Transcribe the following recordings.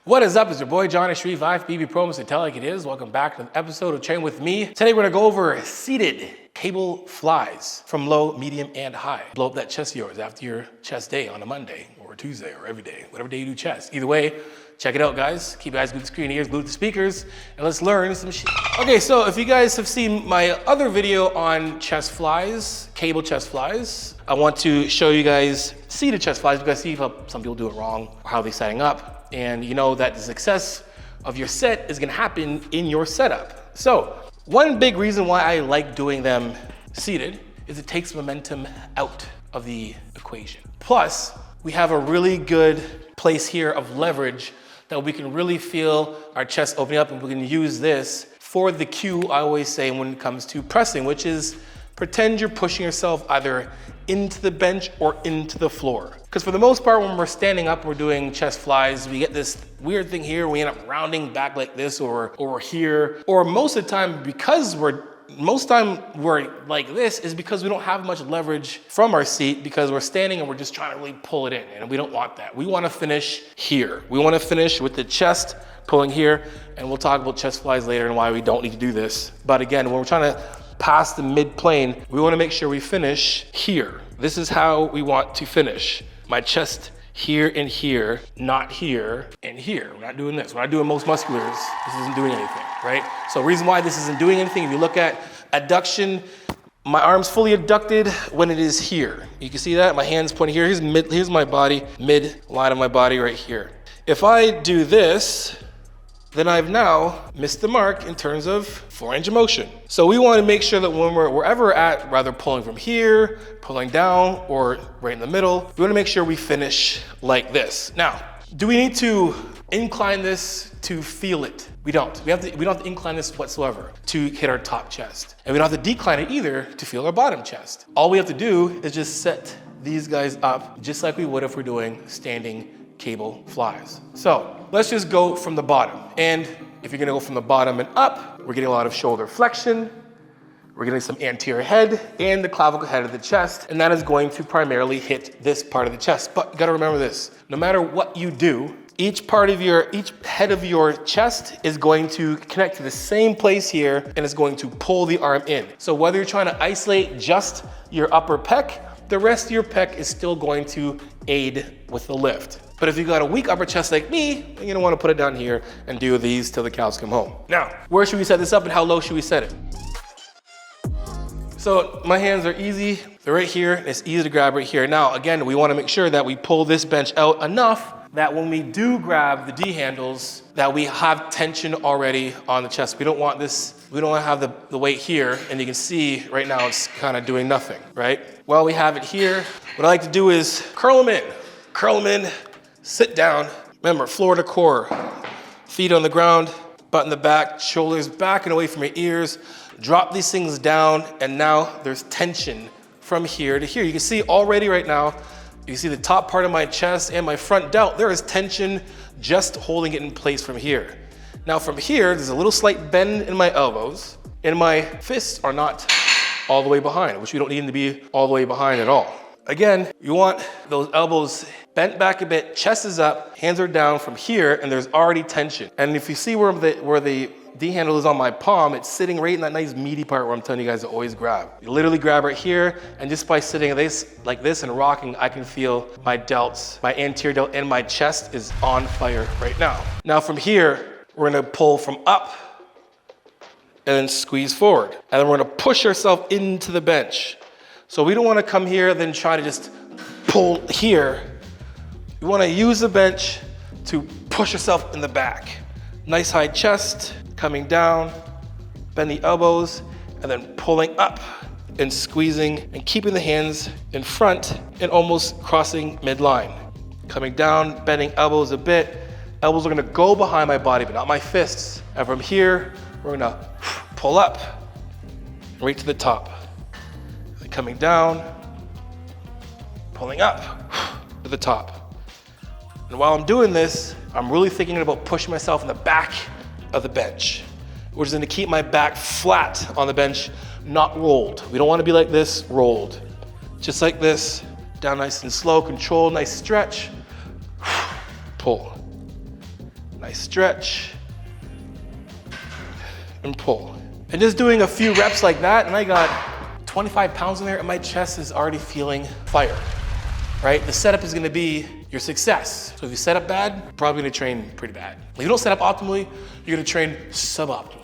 What is up? It's your boy Johnny Shreve, BB Pro, Mr. Tell Like It Is. Welcome back to an episode of Train With Me. Today we're gonna go over seated cable flies from low, medium, and high. Blow up that chest of yours after your chest day on a Monday or a Tuesday or every day, whatever day you do chest. Either way, check it out, guys. Keep your eyes glued to the screen, ears glued to the speakers, and let's learn some shit. Okay, so if you guys have seen my other video on chest flies, cable chest flies, I want to show you guys seated chest flies because see how some people do it wrong or how they're setting up. And you know that the success of your set is gonna happen in your setup. So one big reason why I like doing them seated is it takes momentum out of the equation. Plus, we have a really good place here of leverage that we can really feel our chest opening up, and we can use this for the cue I always say when it comes to pressing, which is pretend you're pushing yourself either into the bench or into the floor. Because for the most part, when we're standing up, we're doing chest flies, we get this weird thing here, we end up rounding back like this or here. Or most of the time, because we're like this is because we don't have much leverage from our seat because we're standing and we're just trying to really pull it in, and we don't want that. We want to finish here. We want to finish with the chest pulling here, and we'll talk about chest flies later and why we don't need to do this. But again, when we're trying to pass the mid plane, we want to make sure we finish here. This is how we want to finish. My chest here and here, not here and here. We're not doing this. We're not doing most musculars. This isn't doing anything, right? So reason why this isn't doing anything, if you look at adduction, my arm's fully adducted when it is here. You can see that, my hand's pointing here. Here's my body, mid line of my body right here. If I do this, then I've now missed the mark in terms of four-range of motion. So we want to make sure that when we're wherever we're at, rather pulling from here, pulling down, or right in the middle, we want to make sure we finish like this. Now, do we need to incline this to feel it? We don't. We don't have to incline this whatsoever to hit our top chest. And we don't have to decline it either to feel our bottom chest. All we have to do is just set these guys up just like we would if we're doing standing cable flies. So let's just go from the bottom. And if you're gonna go from the bottom and up, we're getting a lot of shoulder flexion. We're getting some anterior head and the clavicle head of the chest. And that is going to primarily hit this part of the chest. But you gotta remember this, no matter what you do, each head of your chest is going to connect to the same place here and it's going to pull the arm in. So whether you're trying to isolate just your upper pec, the rest of your pec is still going to aid with the lift. But if you've got a weak upper chest like me, you're gonna wanna put it down here and do these till the cows come home. Now, where should we set this up and how low should we set it? So my hands are easy, they're right here, and it's easy to grab right here. Now, again, we wanna make sure that we pull this bench out enough that when we do grab the D handles, that we have tension already on the chest. We don't want this, we don't wanna have the weight here, and you can see right now it's kinda doing nothing, right? While we have it here, what I like to do is curl them in, sit down. Remember, floor to core, feet on the ground, butt in the back, shoulders back and away from your ears. Drop these things down, and now there's tension from here to here. You can see already right now, you can see the top part of my chest and my front delt, there is tension just holding it in place from here. Now from here, there's a little slight bend in my elbows, and my fists are not all the way behind, which we don't need them to be all the way behind at all. Again, you want those elbows bent back a bit, chest is up, hands are down from here, and there's already tension. And if you see where the D handle is on my palm, it's sitting right in that nice meaty part where I'm telling you guys to always grab. You literally grab right here, and just by sitting like this and rocking, I can feel my delts, my anterior delt and my chest is on fire right now. Now from here, we're gonna pull from up and then squeeze forward. And then we're gonna push ourselves into the bench. So we don't wanna come here, then try to just pull here. You wanna use the bench to push yourself in the back. Nice high chest, coming down, bend the elbows, and then pulling up and squeezing and keeping the hands in front and almost crossing midline. Coming down, bending elbows a bit. Elbows are gonna go behind my body, but not my fists. And from here, we're gonna pull up right to the top. And coming down, pulling up to the top. And while I'm doing this, I'm really thinking about pushing myself in the back of the bench, which is gonna keep my back flat on the bench, not rolled. We don't wanna be like this, rolled. Just like this, down nice and slow, controlled, nice stretch, pull. Nice stretch. And pull. And just doing a few reps like that, and I got 25 pounds in there, and my chest is already feeling fire, right? The setup is gonna be your success. So if you set up bad, you're probably gonna train pretty bad. If you don't set up optimally, you're gonna train suboptimally.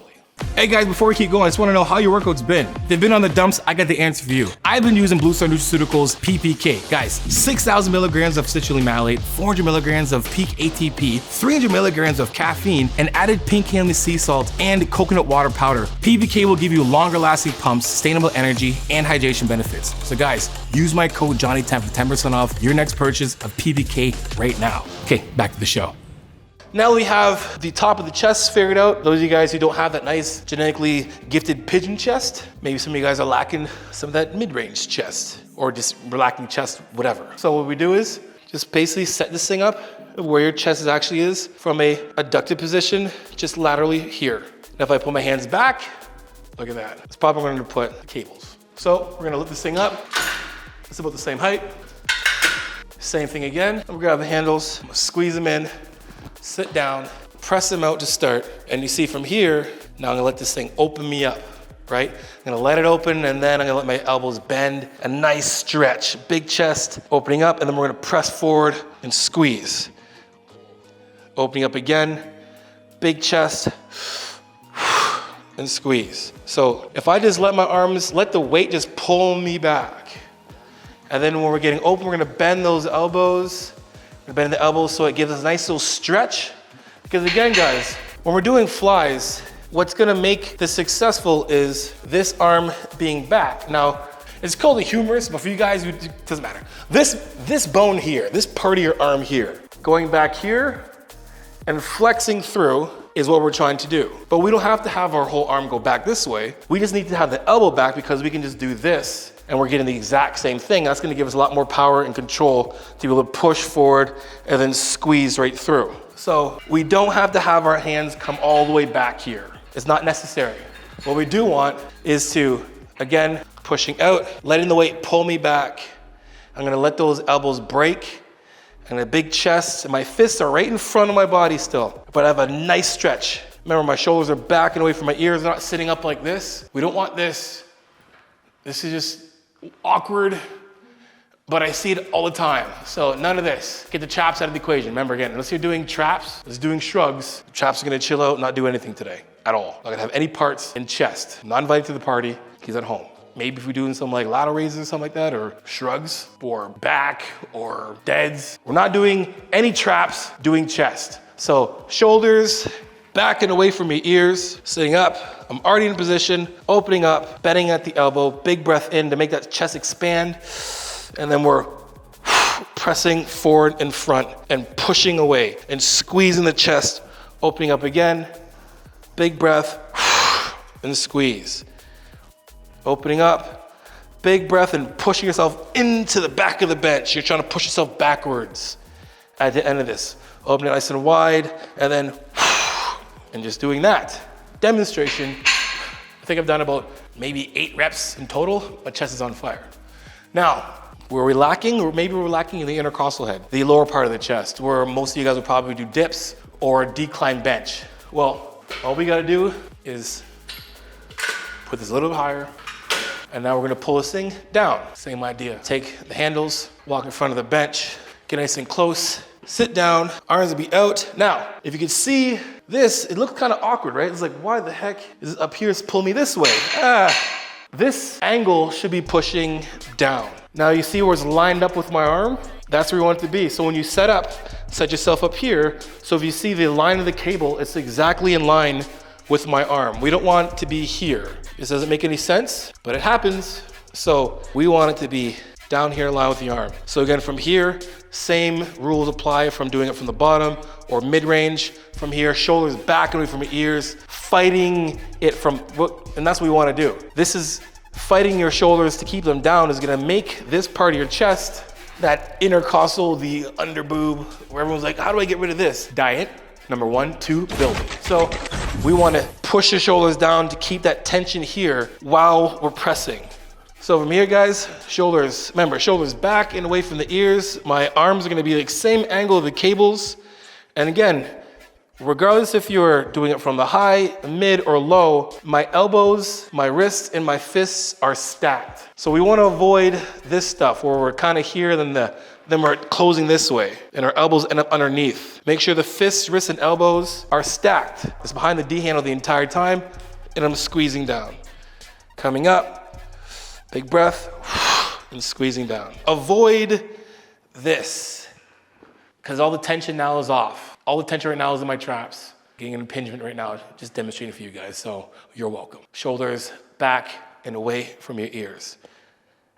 Hey guys, before we keep going, I just wanna know how your workout's been. If they've been on the dumps, I got the answer for you. I've been using Blue Star Nutraceuticals PPK. Guys, 6,000 milligrams of citrulline malate, 400 milligrams of peak ATP, 300 milligrams of caffeine, and added pink Hanley sea salt and coconut water powder. PPK will give you longer lasting pumps, sustainable energy, and hydration benefits. So guys, use my code Johnny10 for 10% off your next purchase of PPK right now. Okay, back to the show. Now we have the top of the chest figured out. Those of you guys who don't have that nice genetically gifted pigeon chest, maybe some of you guys are lacking some of that mid-range chest or just lacking chest, whatever. So what we do is just basically set this thing up where your chest actually is from a adducted position, just laterally here. And if I put my hands back, look at that. It's probably going to put the cables. So we're gonna lift this thing up. It's about the same height. Same thing again. I'm gonna grab the handles, I'm gonna squeeze them in, sit down, press them out to start. And you see from here, now I'm gonna let this thing open me up, right? I'm gonna let it open and then I'm gonna let my elbows bend. A nice stretch, big chest, opening up, and then we're gonna press forward and squeeze. Opening up again, big chest, and squeeze. So if I just let my arms, let the weight just pull me back. And then when we're getting open, we're gonna bend those elbows. We're bending the elbows so it gives us a nice little stretch. Because again, guys, when we're doing flies, what's gonna make this successful is this arm being back. Now, it's called a humerus, but for you guys, it doesn't matter. This bone here, this part of your arm here, going back here and flexing through is what we're trying to do. But we don't have to have our whole arm go back this way. We just need to have the elbow back because we can just do this and we're getting the exact same thing. That's gonna give us a lot more power and control to be able to push forward and then squeeze right through. So we don't have to have our hands come all the way back here. It's not necessary. What we do want is to, again, pushing out, letting the weight pull me back. I'm gonna let those elbows break and a big chest, and my fists are right in front of my body still, but I have a nice stretch. Remember, my shoulders are backing away from my ears, they're not sitting up like this. We don't want this. This is just awkward, but I see it all the time. So none of this. Get the traps out of the equation. Remember again, unless you're doing traps, unless doing shrugs, traps are gonna chill out, not do anything today at all. Not gonna have any parts in chest. Not invited to the party, he's at home. Maybe if we're doing some like lateral raises or something like that, or shrugs, or back, or deads. We're not doing any traps, doing chest. So shoulders, back and away from your ears, sitting up. I'm already in position, opening up, bending at the elbow, big breath in to make that chest expand. And then we're pressing forward in front and pushing away and squeezing the chest, opening up again, big breath, and squeeze. Opening up, big breath and pushing yourself into the back of the bench. You're trying to push yourself backwards at the end of this. Open it nice and wide, and then, and just doing that. Demonstration. I think I've done about maybe 8 reps in total. My chest is on fire. Now, were we lacking? Or maybe we're lacking in the intercostal head, the lower part of the chest, where most of you guys will probably do dips or decline bench. Well, all we gotta do is put this a little bit higher, and now we're gonna pull this thing down. Same idea. Take the handles, walk in front of the bench, get nice and close, sit down, arms will be out. Now, if you can see this, it looks kind of awkward, right? It's like, why the heck is it up here to pull me this way? This angle should be pushing down. Now you see where it's lined up with my arm? That's where you want it to be. So when you set yourself up here, so if you see the line of the cable, it's exactly in line with my arm. We don't want it to be here. This doesn't make any sense, but it happens. So we want it to be down here in line with the arm. So again, from here, same rules apply from doing it from the bottom or mid-range. From here, shoulders back away from your ears, fighting it from, and that's what we want to do. This is fighting your shoulders to keep them down is gonna make this part of your chest, that intercostal, the under boob, where everyone's like, how do I get rid of this? Diet, number 1, 2, build it. So we wanna push your shoulders down to keep that tension here while we're pressing. So from here, guys, shoulders, remember, shoulders back and away from the ears. My arms are gonna be the same angle of the cables. And again, Regardless if you're doing it from the high, mid, or low, my elbows, my wrists, and my fists are stacked. So we want to avoid this stuff where we're kind of here, then we're closing this way, and our elbows end up underneath. Make sure the fists, wrists, and elbows are stacked. It's behind the D handle the entire time, and I'm squeezing down. Coming up, big breath, and squeezing down. Avoid this, because all the tension now is off. All the tension right now is in my traps. Getting an impingement right now, just demonstrating for you guys, so you're welcome. Shoulders back and away from your ears.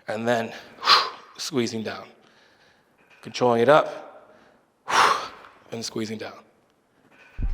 And then squeezing down. Controlling it up, and squeezing down.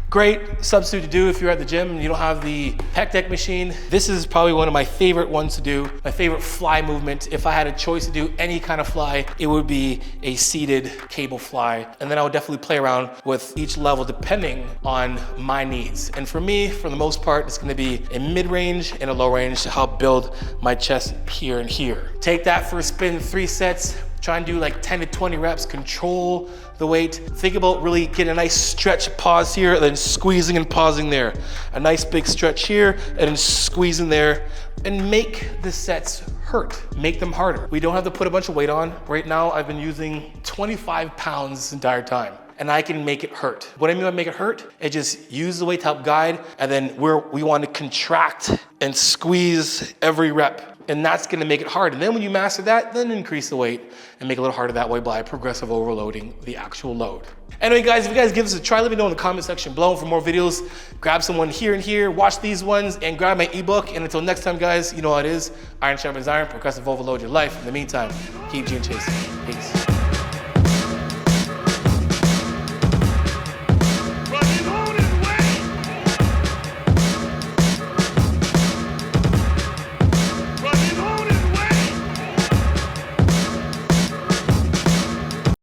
Great substitute to do if you're at the gym and you don't have the pec deck machine. This is probably one of my favorite ones to do, my favorite fly movement. If I had a choice to do any kind of fly, it would be a seated cable fly. And then I would definitely play around with each level depending on my needs. And for me, for the most part, it's gonna be a mid-range and a low range to help build my chest here and here. Take that for a spin, 3 sets. Try and do like 10 to 20 reps, control the weight. Think about really getting a nice stretch, pause here, and then squeezing and pausing there. A nice big stretch here, and then squeezing there. And make the sets hurt, make them harder. We don't have to put a bunch of weight on. Right now, I've been using 25 pounds this entire time, and I can make it hurt. What I mean by make it hurt, is just use the weight to help guide, and then we want to contract and squeeze every rep. And that's gonna make it hard. And then when you master that, then increase the weight and make it a little harder that way by progressive overloading the actual load. Anyway, guys, if you guys give this a try, let me know in the comment section below. For more videos, grab someone here and here, watch these ones, and grab my ebook. And until next time, guys, you know how it is. Iron sharpens iron, progressive overload your life. In the meantime, keep gene chasing. Peace.